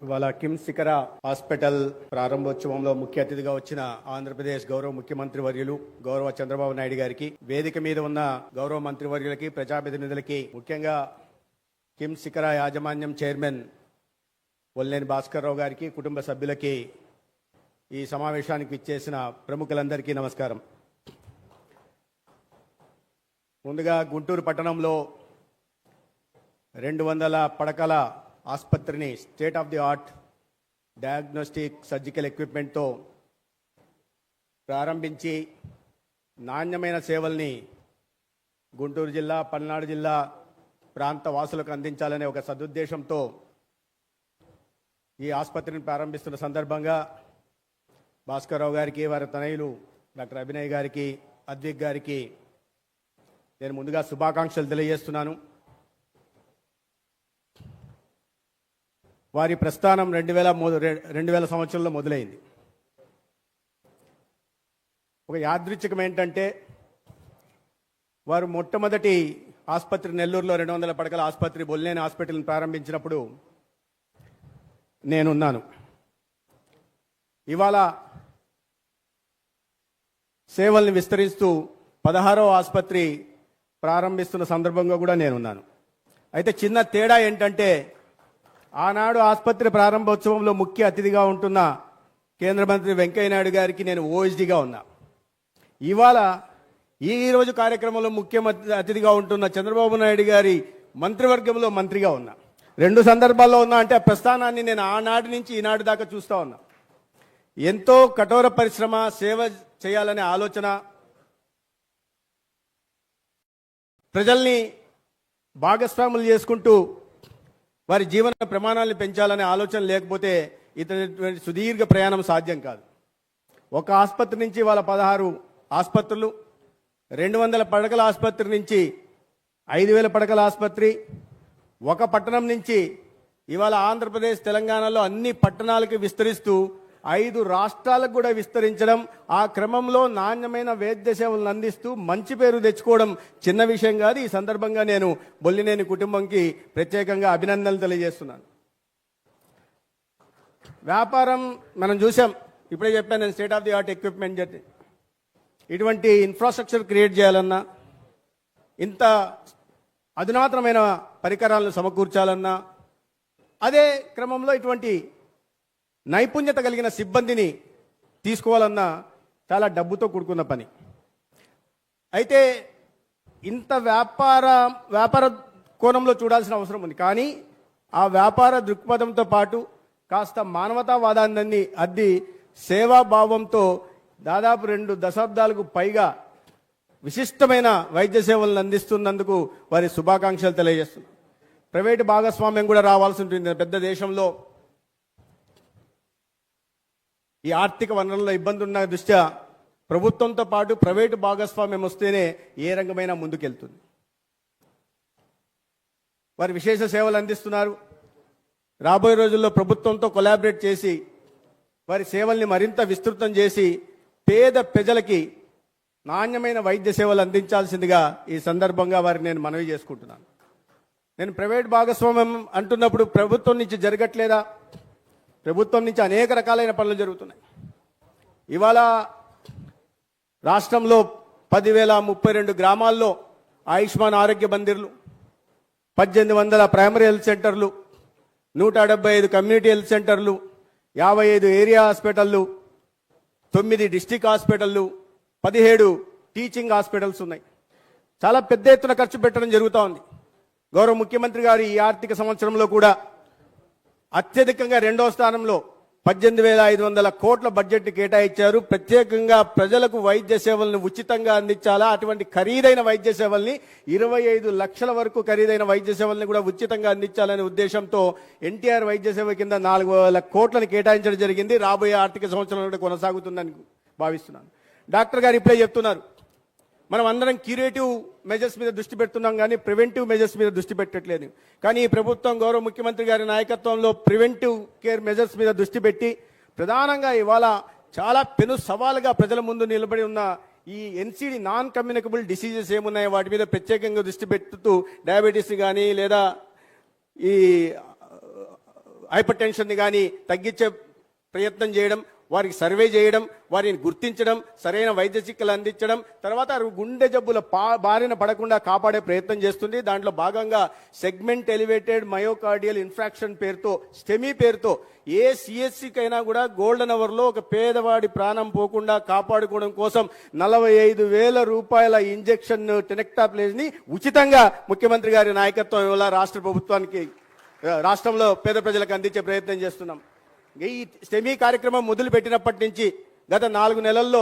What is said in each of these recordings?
ఇవాళ కిమ్స్ శిఖర హాస్పిటల్ ప్రారంభోత్సవంలో ముఖ్య అతిథిగా వచ్చిన ఆంధ్రప్రదేశ్ గౌరవ ముఖ్యమంత్రి వర్యులు గౌరవ చంద్రబాబు నాయుడు గారికి, వేదిక మీద ఉన్న గౌరవ మంత్రివర్యులకి, ప్రజాప్రతినిధులకి, ముఖ్యంగా కిమ్స్ శిఖర యాజమాన్యం చైర్మన్ బొల్లినేని భాస్కర్ రావు గారికి, కుటుంబ సభ్యులకి, ఈ సమావేశానికి విచ్చేసిన ప్రముఖులందరికీ నమస్కారం. ముందుగా గుంటూరు పట్టణంలో 200 పడకల ఆసుపత్రిని state of the art diagnostic surgical ఎక్విప్మెంట్తో ప్రారంభించి నాణ్యమైన సేవల్ని గుంటూరు జిల్లా, పల్నాడు జిల్లా ప్రాంత వాసులకు అందించాలనే ఒక సదుద్దేశంతో ఈ ఆసుపత్రిని ప్రారంభిస్తున్న సందర్భంగా భాస్కర్ రావు గారికి, వారి తనయులు డాక్టర్ అభినయ్ గారికి, అద్విక్ గారికి నేను ముందుగా శుభాకాంక్షలు తెలియజేస్తున్నాను. వారి ప్రస్థానం 2000 సంవత్సరంలో మొదలైంది. ఒక యాదృచ్ఛికం ఏంటంటే, వారు మొట్టమొదటి ఆసుపత్రి నెల్లూరులో 200 పడకల ఆసుపత్రి బొల్లినేని హాస్పిటల్ని ప్రారంభించినప్పుడు నేనున్నాను. ఇవాళ సేవల్ని విస్తరిస్తూ 16వ ఆసుపత్రి ప్రారంభిస్తున్న సందర్భంగా కూడా నేనున్నాను. అయితే చిన్న తేడా ఏంటంటే, ఆనాడు ఆసుపత్రి ప్రారంభోత్సవంలో ముఖ్య అతిథిగా ఉంటున్న కేంద్ర మంత్రి వెంకయ్య నాయుడు గారికి నేను ఓఎస్డీగా ఉన్నా. ఇవాళ ఈరోజు కార్యక్రమంలో ముఖ్య అతిథిగా ఉంటున్న చంద్రబాబు నాయుడు గారి మంత్రివర్గంలో మంత్రిగా ఉన్నా. 2 సందర్భాల్లో ఉన్నా అంటే ఆ ప్రస్థానాన్ని నేను ఆనాటి నుంచి ఈనాటి దాకా చూస్తూ ఉన్నా. ఎంతో కఠోర పరిశ్రమ, సేవ చేయాలనే ఆలోచన, ప్రజల్ని భాగస్వాములు చేసుకుంటూ వారి జీవన ప్రమాణాలను పెంచాలనే ఆలోచన లేకపోతే ఇతని సుదీర్ఘ ప్రయాణం సాధ్యం కాదు. ఒక ఆసుపత్రి నుంచి వాళ్ళ 16 ఆసుపత్రులు, 200 పడకల ఆసుపత్రి నుంచి 5000 పడకల ఆసుపత్రి, ఒక పట్టణం నుంచి ఇవాళ ఆంధ్రప్రదేశ్, తెలంగాణలో అన్ని పట్టణాలకు విస్తరిస్తూ 5 రాష్ట్రాలకు కూడా విస్తరించడం, ఆ క్రమంలో నాణ్యమైన వైద్య సేవలను అందిస్తూ మంచి పేరు తెచ్చుకోవడం చిన్న విషయం కాదు. ఈ సందర్భంగా నేను బొల్లినేని కుటుంబంకి ప్రత్యేకంగా అభినందనలు తెలియజేస్తున్నాను. వ్యాపారం మనం చూసాం, ఇప్పుడే చెప్పాను నేను, state of the art equipment చెప్పి ఇటువంటి ఇన్ఫ్రాస్ట్రక్చర్ క్రియేట్ చేయాలన్నా, ఇంత అధునాతనమైన పరికరాలను సమకూర్చాలన్నా, అదే క్రమంలో ఇటువంటి నైపుణ్యత కలిగిన సిబ్బందిని తీసుకోవాలన్నా చాలా డబ్బుతో కూడుకున్న పని. అయితే ఇంత వ్యాపార కోణంలో చూడాల్సిన అవసరం ఉంది. కానీ ఆ వ్యాపార దృక్పథంతో పాటు కాస్త మానవతావాదాన్ని అద్ది సేవాభావంతో దాదాపు 2 దశాబ్దాలకు పైగా విశిష్టమైన వైద్య సేవలను అందిస్తున్నందుకు వారి శుభాకాంక్షలు తెలియజేస్తున్నారు. ప్రైవేటు భాగస్వామ్యం కూడా రావాల్సి ఉంటుంది. పెద్ద దేశంలో ఈ ఆర్థిక వనరుల ఇబ్బంది ఉన్న దృష్ట్యా ప్రభుత్వంతో పాటు ప్రైవేటు భాగస్వామ్యం వస్తేనే ఏ రంగమైనా ముందుకెళ్తుంది. వారు విశేష సేవలు అందిస్తున్నారు. రాబోయే రోజుల్లో ప్రభుత్వంతో కొలాబరేట్ చేసి వారి సేవల్ని మరింత విస్తృతం చేసి పేద ప్రజలకి నాణ్యమైన వైద్య సేవలు అందించాల్సిందిగా ఈ సందర్భంగా వారిని నేను మనవి చేసుకుంటున్నాను. నేను ప్రైవేట్ భాగస్వామ్యం అంటున్నప్పుడు ప్రభుత్వం నుంచి జరగట్లేదా? ప్రభుత్వం నుంచి అనేక రకాలైన పనులు జరుగుతున్నాయి. ఇవాళ రాష్ట్రంలో 10,032 గ్రామాల్లో ఆయుష్మాన్ ఆరోగ్య మందిర్లు, 1800 ప్రైమరీ హెల్త్ సెంటర్లు, 175 కమ్యూనిటీ హెల్త్ సెంటర్లు, 55 ఏరియా హాస్పిటళ్ళు, 9 డిస్ట్రిక్ట్ హాస్పిటళ్ళు, 17 టీచింగ్ హాస్పిటల్స్ ఉన్నాయి. చాలా పెద్ద ఎత్తున ఖర్చు పెట్టడం జరుగుతూ ఉంది. గౌరవ ముఖ్యమంత్రి గారు ఈ ఆర్థిక సంవత్సరంలో కూడా అత్యధికంగా 2వ స్థానంలో 18,500 కోట్ల బడ్జెట్ కేటాయించారు. ప్రత్యేకంగా ప్రజలకు వైద్య సేవలను ఉచితంగా అందించాలా, అటువంటి ఖరీదైన వైద్య సేవల్ని 25 లక్షల వరకు ఖరీదైన వైద్య సేవల్ని కూడా ఉచితంగా అందించాలనే ఉద్దేశంతో ఎన్టీఆర్ వైద్య సేవ కింద 4,000 కోట్లను కేటాయించడం జరిగింది. రాబోయే ఆర్థిక సంవత్సరంలో కొనసాగుతుందని భావిస్తున్నాను. డాక్టర్ గారు ఇప్పుడే చెప్తున్నారు, మనం అందరం క్యూరేటివ్ మెజర్స్ మీద దృష్టి పెడుతున్నాం కానీ ప్రివెంటివ్ మెజర్స్ మీద దృష్టి పెట్టట్లేదు. కానీ ఈ ప్రభుత్వం గౌరవ ముఖ్యమంత్రి గారి నాయకత్వంలో ప్రివెంటివ్ కేర్ మెజర్స్ మీద దృష్టి పెట్టి ప్రధానంగా ఇవాళ చాలా పెను సవాలుగా ప్రజల ముందు నిలబడి ఉన్న ఈ ఎన్సిడి నాన్ కమ్యూనికబుల్ డిసీజెస్ ఏమున్నాయో వాటి మీద ప్రత్యేకంగా దృష్టి పెడుతూ డయాబెటీస్ కానీ లేదా ఈ హైపర్ టెన్షన్ని కానీ తగ్గించే ప్రయత్నం చేయడం, వారికి సర్వే చేయడం, వారిని గుర్తించడం, సరైన వైద్య చికిత్సలు అందించడం, తర్వాత గుండె జబ్బుల బారిన పడకుండా కాపాడే ప్రయత్నం చేస్తుంది. దాంట్లో భాగంగా సెగ్మెంట్ ఎలివేటెడ్ మయోకార్డియల్ ఇన్ఫ్రాక్షన్ పేరుతో, స్టెమీ పేరుతో ఏ సిఎస్సికైనా కూడా గోల్డెన్ అవర్లో ఒక పేదవాడి ప్రాణం పోకుండా కాపాడుకోవడం కోసం 45,000 రూపాయల ఇంజెక్షన్ టెనెక్టాప్లేజ్ని ఉచితంగా ముఖ్యమంత్రి గారి నాయకత్వం వల్ల రాష్ట్ర ప్రభుత్వానికి, రాష్ట్రంలో పేద ప్రజలకు అందించే ప్రయత్నం చేస్తున్నాం. ఈ స్టెమీ కార్యక్రమం మొదలు పెట్టినప్పటి నుంచి గత 4 నెలల్లో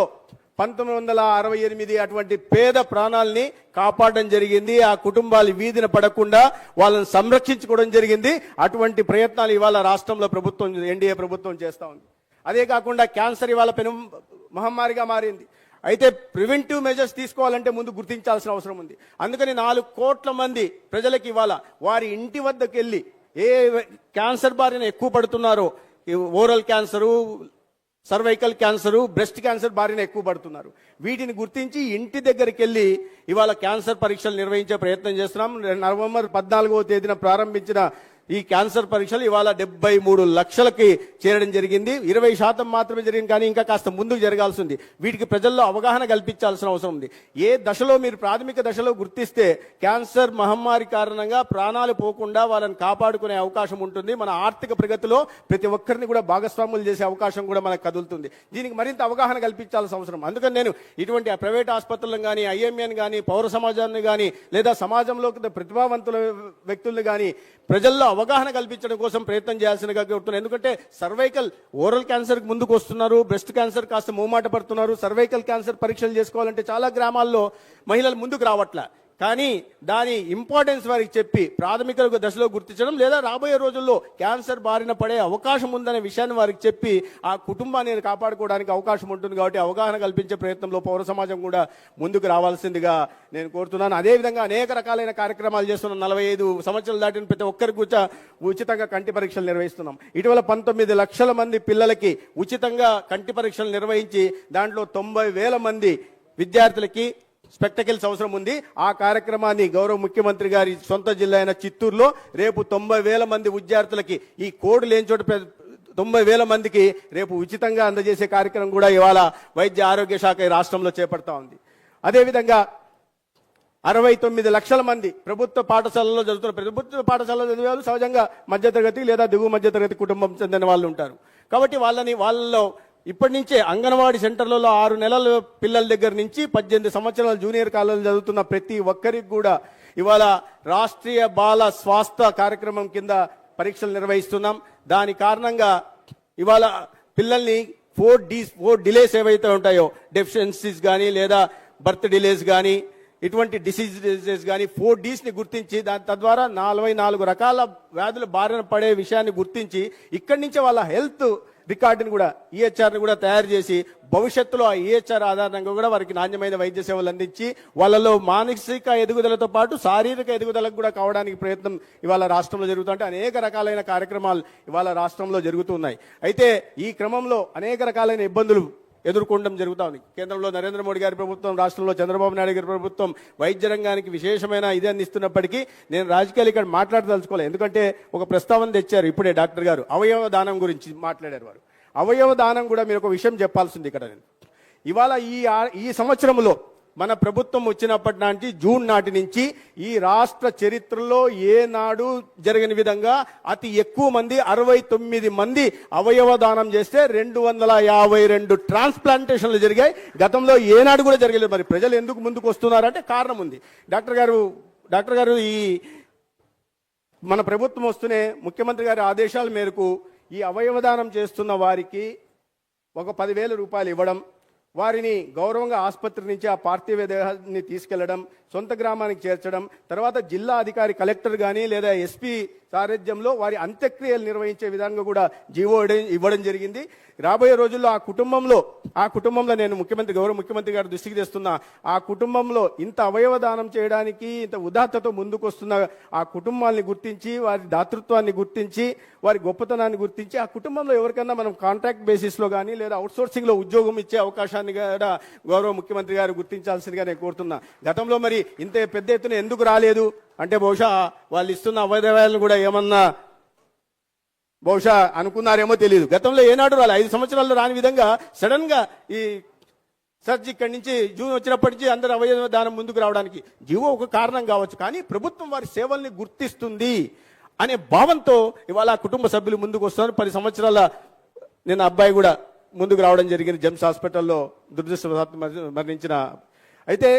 1968 అటువంటి పేద ప్రాణాలని కాపాడడం జరిగింది. ఆ కుటుంబాలు వీధిన పడకుండా వాళ్ళని సంరక్షించుకోవడం జరిగింది. అటువంటి ప్రయత్నాలు ఇవాళ రాష్ట్రంలో ప్రభుత్వం, ఎన్డీఏ ప్రభుత్వం చేస్తూ ఉంది. అదే కాకుండా క్యాన్సర్ ఇవాళ పెను మహమ్మారిగా మారింది. అయితే ప్రివెంటివ్ మెజర్స్ తీసుకోవాలంటే ముందు గుర్తించాల్సిన అవసరం ఉంది. అందుకని 4 కోట్ల మంది ప్రజలకు ఇవాళ వారి ఇంటి వద్దకు వెళ్ళి ఏ క్యాన్సర్ బారిన ఎక్కువ పడుతున్నారో, oral cancer, cervical cancer, breast cancer బారిన ఎక్కువ పడుతున్నారు. వీటిని గుర్తించి ఇంటి దగ్గరికి వెళ్ళి ఇవాళ క్యాన్సర్ పరీక్షలు నిర్వహించే ప్రయత్నం చేస్తున్నాం. నవంబర్ 14వ తేదీన ప్రారంభించిన ఈ క్యాన్సర్ పరీక్షలు ఇవాళ 73 లక్షలకి చేరడం జరిగింది. 20% మాత్రమే జరిగింది, కానీ ఇంకా కాస్త ముందుకు జరగాల్సి ఉంది. వీటికి ప్రజల్లో అవగాహన కల్పించాల్సిన అవసరం ఉంది. ఏ దశలో మీరు ప్రాథమిక దశలో గుర్తిస్తే క్యాన్సర్ మహమ్మారి కారణంగా ప్రాణాలు పోకుండా వాళ్ళని కాపాడుకునే అవకాశం ఉంటుంది. మన ఆర్థిక ప్రగతిలో ప్రతి ఒక్కరిని కూడా భాగస్వాములు చేసే అవకాశం కూడా మనకు కదులుతుంది. దీనికి మరింత అవగాహన కల్పించాల్సిన అవసరం. అందుకని నేను ఇటువంటి ప్రైవేట్ ఆసుపత్రులను కానీ, ఐఎంఏని కానీ, పౌర సమాజాన్ని కానీ, లేదా సమాజంలో ప్రతిభావంతుల వ్యక్తులను కానీ ప్రజల్లో అవగాహన కల్పించడం కోసం ప్రయత్నం చేయాల్సిందిగా కోరుతున్నాను. ఎందుకంటే సర్వైకల్, ఓరల్ క్యాన్సర్ ముందుకు వస్తున్నారు, బ్రెస్ట్ క్యాన్సర్ కాస్త మోమాట పడుతున్నారు. సర్వైకల్ క్యాన్సర్ పరీక్షలు చేసుకోవాలంటే చాలా గ్రామాల్లో మహిళలు ముందుకు రావట్లే. కానీ దాని ఇంపార్టెన్స్ వారికి చెప్పి ప్రాథమిక దశలో గుర్తించడం, లేదా రాబోయే రోజుల్లో క్యాన్సర్ బారిన పడే అవకాశం ఉందనే విషయాన్ని వారికి చెప్పి ఆ కుటుంబాన్ని కాపాడుకోవడానికి అవకాశం ఉంటుంది. కాబట్టి అవగాహన కల్పించే ప్రయత్నంలో పౌర సమాజం కూడా ముందుకు రావాల్సిందిగా నేను కోరుతున్నాను. అదేవిధంగా అనేక రకాలైన కార్యక్రమాలు చేస్తున్నాం. 45 సంవత్సరాలు దాటిన ప్రతి ఒక్కరికి ఉచితంగా కంటి పరీక్షలు నిర్వహిస్తున్నాం. ఇటీవల 19 లక్షల మంది పిల్లలకి ఉచితంగా కంటి పరీక్షలు నిర్వహించి దాంట్లో 90,000 మంది విద్యార్థులకి స్పెక్టకిల్స్ అవసరం ఉంది. ఆ కార్యక్రమాన్ని గౌరవ ముఖ్యమంత్రి గారి సొంత జిల్లా అయిన చిత్తూరులో రేపు 90,000 మంది విద్యార్థులకి, ఈ కోడ్ లేని చోట 90,000 మందికి రేపు ఉచితంగా అందజేసే కార్యక్రమం కూడా ఇవాళ వైద్య ఆరోగ్య శాఖ ఈ రాష్ట్రంలో చేపడతా ఉంది. అదేవిధంగా 69 లక్షల మంది ప్రభుత్వ పాఠశాలలో చదువుతున్న, ప్రభుత్వ పాఠశాలలో చదివే వాళ్ళు సహజంగా మధ్యతరగతి లేదా దిగువ మధ్యతరగతి కుటుంబం చెందిన వాళ్ళు ఉంటారు. కాబట్టి వాళ్ళలో ఇప్పటి నుంచే అంగన్వాడీ సెంటర్లలో 6 నెలల పిల్లల దగ్గర నుంచి 18 సంవత్సరాల జూనియర్ కాలేజీలో చదువుతున్న ప్రతి ఒక్కరికి కూడా ఇవాళ రాష్ట్రీయ బాల స్వాస్థ్య కార్యక్రమం కింద పరీక్షలు నిర్వహిస్తున్నాం. దాని కారణంగా ఇవాళ పిల్లల్ని 4 డిలేస్ ఏవైతే ఉంటాయో, డెఫిషియన్సీస్ కానీ లేదా బర్త్ డిలేస్ కానీ, ఇటువంటి డిసీజెస్ కానీ 4 Ds గుర్తించి తద్వారా 44 రకాల వ్యాధుల బారిన పడే విషయాన్ని గుర్తించి ఇక్కడి నుంచే వాళ్ళ హెల్త్ రికార్డుని కూడా, ఈహెచ్ఆర్ని కూడా తయారు చేసి భవిష్యత్తులో ఆ ఈహెచ్ఆర్ ఆధారంగా కూడా వారికి నాణ్యమైన వైద్య సేవలు అందించి వాళ్ళలో మానసిక ఎదుగుదలతో పాటు శారీరక ఎదుగుదలకు కూడా కావడానికి ప్రయత్నం ఇవాళ రాష్ట్రంలో జరుగుతుంటే అనేక రకాలైన కార్యక్రమాలు ఇవాళ రాష్ట్రంలో జరుగుతున్నాయి. అయితే ఈ క్రమంలో అనేక రకాలైన ఇబ్బందులు ఎదుర్కొనడం జరుగుతూ ఉంది. కేంద్రంలో నరేంద్ర మోడీ గారి ప్రభుత్వం, రాష్ట్రంలో చంద్రబాబు నాయుడు గారి ప్రభుత్వం వైద్య రంగానికి విశేషమైన ఇది అందిస్తున్నప్పటికీ నేను రాజకీయాలు ఇక్కడ మాట్లాడదలుచుకోలేదు. ఎందుకంటే ఒక ప్రస్తావన తెచ్చారు ఇప్పుడే డాక్టర్ గారు, అవయవ దానం గురించి మాట్లాడారు. వారు అవయవ దానం కూడా మీరు ఒక విషయం చెప్పాల్సింది ఇక్కడ. నేను ఇవాళ ఈ సంవత్సరంలో మన ప్రభుత్వం వచ్చినప్పటి నాటి జూన్ నాటి నుంచి ఈ రాష్ట్ర చరిత్రలో ఏనాడు జరగని విధంగా అతి ఎక్కువ మంది 69 మంది అవయవ దానం చేస్తే 252 ట్రాన్స్ప్లాంటేషన్లు జరిగాయి. గతంలో ఏనాడు కూడా జరగలేదు. మరి ప్రజలు ఎందుకు ముందుకు వస్తున్నారంటే కారణం ఉంది. డాక్టర్ గారు ఈ మన ప్రభుత్వం వస్తూనే ముఖ్యమంత్రి గారి ఆదేశాల మేరకు ఈ అవయవ దానం చేస్తున్న వారికి ఒక 10,000 రూపాయలు ఇవ్వడం, వారిని గౌరవంగా ఆసుపత్రి నుంచి ఆ పార్థివ దేహాన్ని తీసుకెళ్లడం, సొంత గ్రామానికి చేర్చడం, తర్వాత జిల్లా అధికారి కలెక్టర్ కానీ లేదా ఎస్పీ సారథ్యంలో వారి అంత్యక్రియలు నిర్వహించే విధంగా కూడా జీవో ఇవ్వడం జరిగింది. రాబోయే రోజుల్లో ఆ కుటుంబంలో నేను గౌరవ ముఖ్యమంత్రి గారి దృష్టికి తెస్తున్నా, ఆ కుటుంబంలో ఇంత అవయవ దానం చేయడానికి ఇంత ఉదాత్తతో ముందుకు వస్తున్న ఆ కుటుంబాన్ని గుర్తించి, వారి దాతృత్వాన్ని గుర్తించి, వారి గొప్పతనాన్ని గుర్తించి ఆ కుటుంబంలో ఎవరికైనా మనం కాంట్రాక్ట్ బేసిస్లో కానీ లేదా అవుట్సోర్సింగ్లో ఉద్యోగం ఇచ్చే అవకాశాన్ని కూడా గౌరవ ముఖ్యమంత్రి గారు గుర్తించాల్సిందిగా నేను కోరుతున్నా. గతంలో మరి ఇంత పెద్ద ఎత్తున ఎందుకు రాలేదు అంటే బహుశా వాళ్ళు ఇస్తున్న అవయవాలను కూడా ఏమన్నా బహుశా అనుకున్నారేమో తెలియదు. గతంలో ఏనాడు రాలే, 5 సంవత్సరాల్లో రాని విధంగా సడన్ గా ఈ సర్జ్ ఇక్కడి నుంచి జూన్ వచ్చినప్పటి నుంచి అందరూ అవయవ దానం ముందుకు రావడానికి జీవో ఒక కారణం కావచ్చు, కానీ ప్రభుత్వం వారి సేవల్ని గుర్తిస్తుంది అనే భావంతో ఇవాళ కుటుంబ సభ్యులు ముందుకు వస్తున్నారు. 10 సంవత్సరాల నిన్న అబ్బాయి కూడా ముందుకు రావడం జరిగింది, జెమ్స్ హాస్పిటల్లో దురదృష్టవశాత్తు మరణించిన. అయితే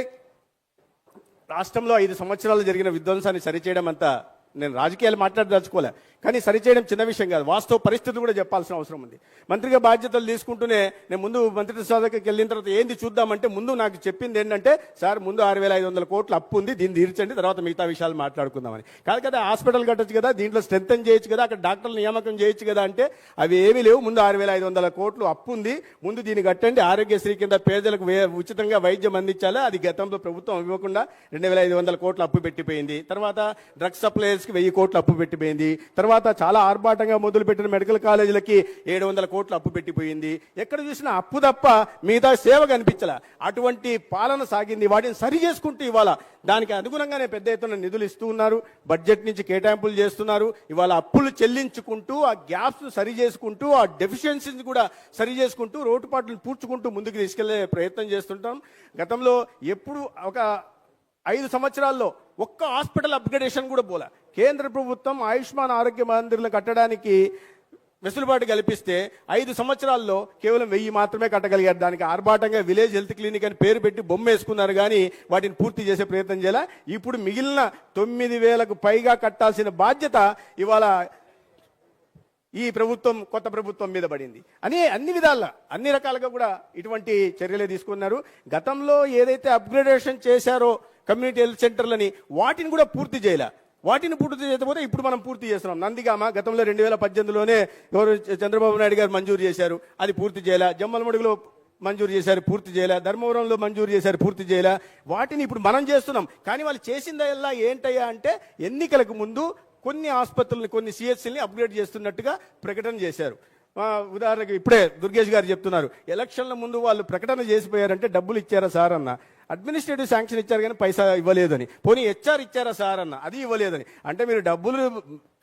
రాష్ట్రంలో 5 సంవత్సరాలు జరిగిన విధ్వంసాన్ని సరిచేయడం అంతా నేను రాజకీయాలు మాట్లాడదలుచుకోలే, కానీ సరిచేయడం చిన్న విషయం కాదు, వాస్తవ పరిస్థితులు కూడా చెప్పాల్సిన అవసరం ఉంది. మంత్రిగా బాధ్యతలు తీసుకుంటూనే నేను ముందు మంత్రి శాఖకి వెళ్ళిన తర్వాత ఏంది చూద్దామంటే ముందు నాకు చెప్పింది ఏంటంటే, సార్ ముందు 6,500 కోట్ల అప్పు ఉంది, దీన్ని తీర్చండి, తర్వాత మిగతా విషయాలు మాట్లాడుకుందామని. కాదు కదా, హాస్పిటల్ కట్టచ్చు కదా, దీంట్లో స్ట్రెంథన్ చేయొచ్చు కదా, అక్కడ డాక్టర్లు నియామకం చేయొచ్చు కదా అంటే అవి ఏమీ లేవు. ముందు 6,500 కోట్లు అప్పు ఉంది, ముందు దీన్ని కట్టండి, ఆరోగ్యశ్రీ కింద పేదలకు ఉచితంగా వైద్యం అందించాలి, అది గతంలో ప్రభుత్వం ఇవ్వకుండా 2,500 కోట్లు అప్పు పెట్టిపోయింది. తర్వాత డ్రగ్స్ సప్లైర్స్కి 1000 కోట్లు అప్పు పెట్టిపోయింది. తర్వాత చాలా ఆర్భాటంగా మొదలుపెట్టిన మెడికల్ కాలేజీలకి 700 కోట్లు అప్పు పెట్టిపోయింది. ఎక్కడ చూసినా అప్పు తప్ప మిగతా సేవ కనిపించలే. అటువంటి పాలన సాగింది. వాటిని సరి చేసుకుంటూ ఇవాళ దానికి అనుగుణంగానే పెద్ద ఎత్తున నిధులు ఇస్తూ ఉన్నారు, బడ్జెట్ నుంచి కేటాయింపులు చేస్తున్నారు. ఇవాళ అప్పులు చెల్లించుకుంటూ ఆ గ్యాప్స్ సరి చేసుకుంటూ ఆ డెఫిషియన్సీని కూడా సరి చేసుకుంటూ రోడ్డుపాట్లను పూడ్చుకుంటూ ముందుకు తీసుకెళ్లే ప్రయత్నం చేస్తుంటాం. గతంలో ఎప్పుడు ఒక 5 సంవత్సరాల్లో ఒక్క హాస్పిటల్ అప్గ్రేడేషన్ కూడా పోలే. కేంద్ర ప్రభుత్వం ఆయుష్మాన్ ఆరోగ్య మందిర్లను కట్టడానికి వెసులుబాటు కల్పిస్తే 5 సంవత్సరాల్లో కేవలం 1000 మాత్రమే కట్టగలిగారు. దానికి ఆర్భాటంగా విలేజ్ హెల్త్ క్లినిక్ అని పేరు పెట్టి బొమ్మ వేసుకున్నారు, కానీ వాటిని పూర్తి చేసే ప్రయత్నం చేయాల. ఇప్పుడు మిగిలిన 9,000కు పైగా కట్టాల్సిన బాధ్యత ఇవాళ ఈ ప్రభుత్వం, కొత్త ప్రభుత్వం మీద పడింది అని అన్ని విధాలా అన్ని రకాలుగా కూడా ఇటువంటి చర్యలే తీసుకున్నారు. గతంలో ఏదైతే అప్గ్రేడేషన్ చేశారో కమ్యూనిటీ హెల్త్ సెంటర్లని, వాటిని కూడా పూర్తి చేయలే. వాటిని పూర్తి చేయకపోతే ఇప్పుడు మనం పూర్తి చేస్తున్నాం. నందిగామ గతంలో 2018లోనే ఎవరు చంద్రబాబు నాయుడు గారు మంజూరు చేశారు, అది పూర్తి చేయలే. జమ్మలమడుగులో మంజూరు చేశారు, పూర్తి చేయలే. ధర్మవరంలో మంజూరు చేశారు, పూర్తి చేయలే. వాటిని ఇప్పుడు మనం చేస్తున్నాం. కానీ వాళ్ళు చేసిందల్లా ఏంటయ్యా అంటే, ఎన్నికలకు ముందు కొన్ని ఆసుపత్రులని, కొన్ని సిహెచ్సిల్ని అప్గ్రేడ్ చేస్తున్నట్టుగా ప్రకటన చేశారు. ఉదాహరణకు ఇప్పుడే దుర్గేష్ గారు చెప్తున్నారు, ఎలక్షన్ల ముందు వాళ్ళు ప్రకటన చేసిపోయారంటే డబ్బులు ఇచ్చారా సార్ అన్న, అడ్మినిస్ట్రేటివ్ శాంక్షన్ ఇచ్చారు కానీ పైసా ఇవ్వలేదని. పోనీ హెచ్ఆర్ ఇచ్చారా సార్ అన్న, అది ఇవ్వలేదని. అంటే మీరు డబ్బులు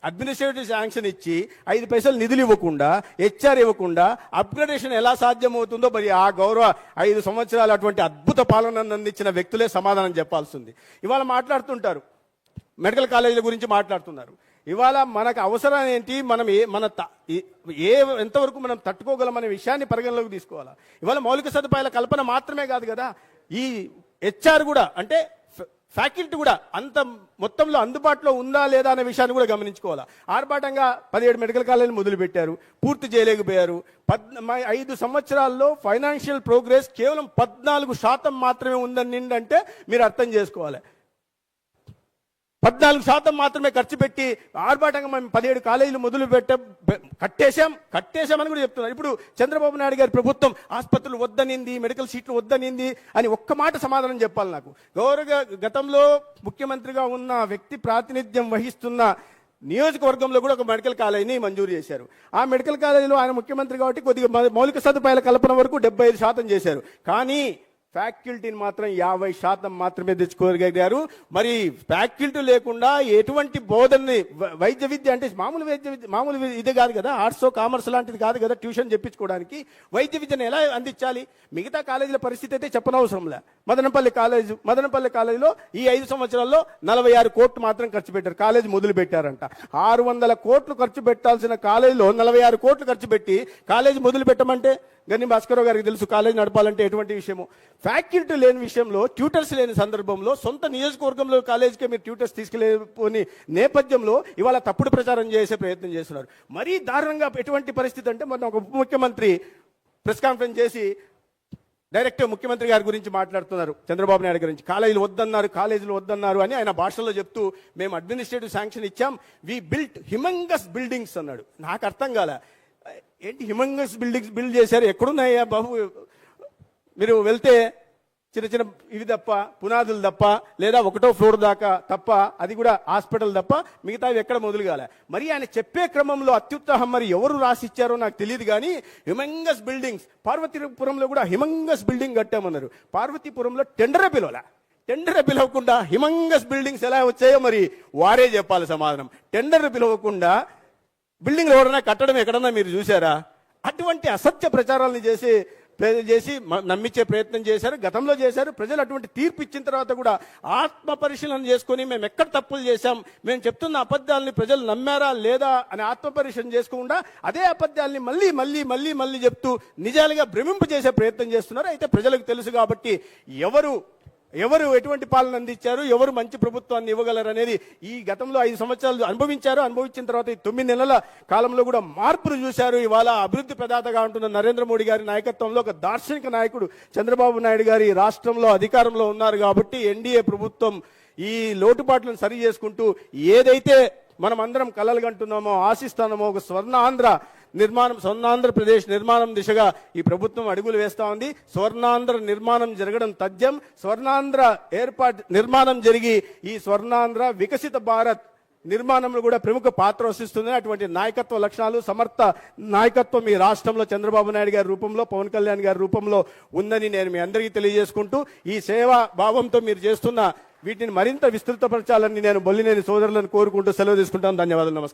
అడ్మినిస్ట్రేటివ్ శాంక్షన్ ఇచ్చి 5 పైసలు నిధులు ఇవ్వకుండా, హెచ్ఆర్ ఇవ్వకుండా అప్గ్రేడేషన్ ఎలా సాధ్యమవుతుందో మరి ఆ గౌరవ 5 సంవత్సరాలు అటువంటి అద్భుత పాలనను అందించిన వ్యక్తులే సమాధానం చెప్పాల్సింది. ఇవాళ మాట్లాడుతుంటారు, మెడికల్ కాలేజీల గురించి మాట్లాడుతున్నారు. ఇవాళ మనకు అవసరం ఏంటి, మనం ఎంతవరకు మనం తట్టుకోగలమనే విషయాన్ని పరిగణలోకి తీసుకోవాలా. ఇవాళ మౌలిక సదుపాయాల కల్పన మాత్రమే కాదు కదా, ఈ హెచ్ఆర్ కూడా, అంటే ఫ్యాకల్టీ కూడా అంత మొత్తంలో అందుబాటులో ఉందా లేదా అనే విషయాన్ని కూడా గమనించుకోవాలా. ఆర్భాటంగా 17 మెడికల్ కాలేజీలు మొదలుపెట్టారు, పూర్తి చేయలేకపోయారు. 5 సంవత్సరాల్లో ఫైనాన్షియల్ ప్రోగ్రెస్ కేవలం 14% మాత్రమే ఉందని అంటే మీరు అర్థం చేసుకోవాలి. 14% మాత్రమే ఖర్చు పెట్టి ఆర్భాటంగా మేము 17 కాలేజీలు మొదలు కట్టేశామని కూడా చెప్తున్నారు. ఇప్పుడు చంద్రబాబు నాయుడు గారి ప్రభుత్వం ఆసుపత్రులు వద్దనింది, మెడికల్ సీట్లు వద్దనింది అని ఒక్క మాట సమాధానం చెప్పాలి నాకు. గతంలో ముఖ్యమంత్రిగా ఉన్న వ్యక్తి ప్రాతినిధ్యం వహిస్తున్న నియోజకవర్గంలో కూడా ఒక మెడికల్ కాలేజీని మంజూరు చేశారు. ఆ మెడికల్ కాలేజీలో ఆయన ముఖ్యమంత్రి కాబట్టి కొద్దిగా మౌలిక సదుపాయాల కల్పన వరకు 75% చేశారు. కానీ ఫ్యాకల్టీని మాత్రం 50% మాత్రమే తెచ్చుకోగలిగారు. మరి ఫ్యాకల్టీ లేకుండా ఎటువంటి బోధనని, వైద్య విద్య అంటే మామూలు ఇదే కాదు కదా, ఆర్ట్స్ కామర్స్ లాంటిది కాదు కదా, ట్యూషన్ చెప్పించుకోవడానికి వైద్య విద్యను ఎలా అందించాలి? మిగతా కాలేజీల పరిస్థితి అయితే చెప్పనవసరంలే. మదనపల్లి కాలేజీలో ఈ 5 సంవత్సరాల్లో 46 కోట్లు మాత్రం ఖర్చు పెట్టారు, కాలేజీ మొదలు పెట్టారంట. 600 కోట్లు ఖర్చు పెట్టాల్సిన కాలేజీలో 46 కోట్లు ఖర్చు పెట్టి కాలేజీ మొదలు పెట్టమంటే గని భాస్కరరావు గారికి తెలుసు కాలేజీ నడపాలంటే ఎటువంటి విషయము. ఫ్యాకల్టీ లేని విషయంలో, ట్యూటర్స్ లేని సందర్భంలో, సొంత నియోజకవర్గంలో కాలేజీకే మీరు ట్యూటర్స్ తీసుకెళ్ళిపోని నేపథ్యంలో ఇవాళ తప్పుడు ప్రచారం చేసే ప్రయత్నం చేస్తున్నారు. మరీ దారుణంగా ఎటువంటి పరిస్థితి అంటే, మొన్న ఒక ఉప ముఖ్యమంత్రి ప్రెస్ కాన్ఫరెన్స్ చేసి డైరెక్ట్ ముఖ్యమంత్రి గారి గురించి మాట్లాడుతున్నారు, చంద్రబాబు నాయుడు గురించి. కాలేజీలు వద్దన్నారు అని ఆయన భాషలో చెప్తూ, మేము అడ్మినిస్ట్రేటివ్ శాంక్షన్ ఇచ్చాం, వి బిల్ట్ హ్యూమంగస్ బిల్డింగ్స్ అన్నాడు. నాకు అర్థం కాలే, ఏంటి హ్యూమంగస్ బిల్డింగ్స్ బిల్డ్ చేశారు, ఎక్కడున్నాయా బాబు? మీరు వెళ్తే చిన్న ఇవి తప్ప, పునాదులు తప్ప, లేదా 1వ ఫ్లోర్ దాకా తప్ప, అది కూడా హాస్పిటల్ తప్ప మిగతావి ఎక్కడ మొదలు కాలే. మరి ఆయన చెప్పే క్రమంలో అత్యుత్సాహం మరి ఎవరు రాసిచ్చారో నాకు తెలియదు, కానీ హ్యూమంగస్ బిల్డింగ్స్, పార్వతీపురంలో కూడా హ్యూమంగస్ బిల్డింగ్ కట్టామన్నారు. పార్వతీపురంలో టెండరే పిలవకుండా హ్యూమంగస్ బిల్డింగ్స్ ఎలా వచ్చాయో మరి వారే చెప్పాలి సమాధానం. టెండర్ పిలవకుండా బిల్డింగ్లు ఎవరైనా కట్టడం ఎక్కడన్నా మీరు చూసారా? అటువంటి అసత్య ప్రచారాలను చేసి నమ్మించే ప్రయత్నం చేశారు, గతంలో చేశారు. ప్రజలు అటువంటి తీర్పు ఇచ్చిన తర్వాత కూడా ఆత్మ పరిశీలన చేసుకుని మేము ఎక్కడ తప్పులు చేశాం, మేము చెప్తున్న అబద్ధాలని ప్రజలు నమ్మారా లేదా అని ఆత్మ పరిశీలన చేసుకోకుండా అదే అబద్ధాలని మళ్ళీ మళ్ళీ మళ్ళీ మళ్ళీ చెప్తూ నిజాలుగా భ్రమింపు చేసే ప్రయత్నం చేస్తున్నారు. అయితే ప్రజలకు తెలుసు కాబట్టి ఎవరు ఎటువంటి పాలన అందించారు, ఎవరు మంచి ప్రభుత్వాన్ని ఇవ్వగలరు అనేది ఈ గతంలో 5 సంవత్సరాలు అనుభవించారు. అనుభవించిన తర్వాత ఈ 9 నెలల కాలంలో కూడా మార్పులు చూశారు. ఇవాళ అభివృద్ధి ప్రదాతగా ఉంటున్న నరేంద్ర మోడీ గారి నాయకత్వంలో ఒక దార్శనిక నాయకుడు చంద్రబాబు నాయుడు గారి రాష్ట్రంలో అధికారంలో ఉన్నారు కాబట్టి ఎన్డీఏ ప్రభుత్వం ఈ లోటుపాట్లను సరి చేసుకుంటూ ఏదైతే మనం అందరం కలలు కంటున్నామో ఆశిస్తున్నామో ఒక స్వర్ణాంధ్రప్రదేశ్ నిర్మాణం దిశగా ఈ ప్రభుత్వం అడుగులు వేస్తా ఉంది. స్వర్ణాంధ్ర నిర్మాణం జరగడం తథ్యం. స్వర్ణాంధ్ర నిర్మాణం జరిగి ఈ స్వర్ణాంధ్ర వికసిత భారత్ నిర్మాణంలో కూడా ప్రముఖ పాత్ర వహిస్తుంది. అటువంటి నాయకత్వ లక్షణాలు, సమర్థ నాయకత్వం ఈ రాష్ట్రంలో చంద్రబాబు నాయుడు గారి రూపంలో, పవన్ కళ్యాణ్ గారి రూపంలో ఉందని నేను మీ అందరికీ తెలియజేసుకుంటూ ఈ సేవా భావంతో మీరు చేస్తున్న వీటిని మరింత విస్తృతపరచాలని నేను బొల్లినేని సోదరులను కోరుకుంటూ సెలవు తీసుకుంటాను. ధన్యవాదాలు. నమస్కారం.